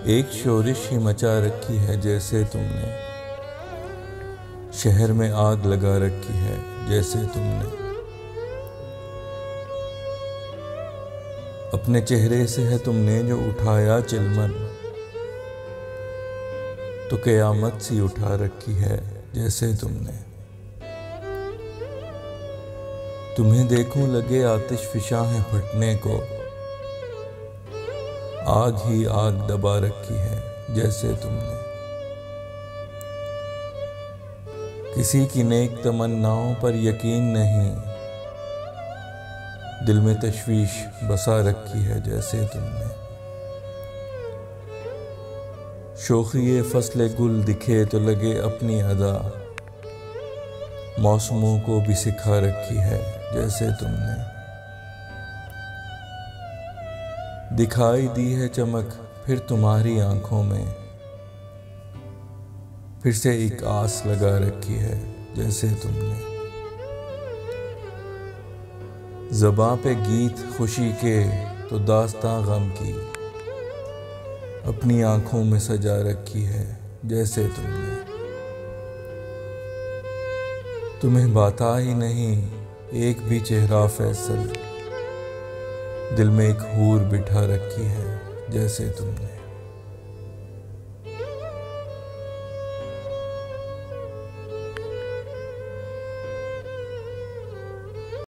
एक शोरिश ही मचा रखी है जैसे तुमने, शहर में आग लगा रखी है जैसे तुमने। अपने चेहरे से है तुमने जो उठाया चिलमन, तो क़यामत सी उठा रखी है जैसे तुमने। तुम्हें देखूं लगे आतिश फिशा है फटने को, आग ही आग दबा रखी है जैसे तुमने। किसी की नेक तमन्नाओं पर यकीन नहीं, दिल में तशवीश बसा रखी है जैसे तुमने। शोखिए फसले गुल दिखे तो लगे अपनी अदा, मौसमों को भी सिखा रखी है जैसे तुमने। दिखाई दी है चमक फिर तुम्हारी आंखों में, फिर से एक आस लगा रखी है जैसे तुमने। ज़बां पे गीत खुशी के तो दास्तां गम की, अपनी आंखों में सजा रखी है जैसे तुमने। तुम्हें बाता ही नहीं एक भी चेहरा फैसल, दिल में एक हूर बिठा रखी है जैसे तुमने।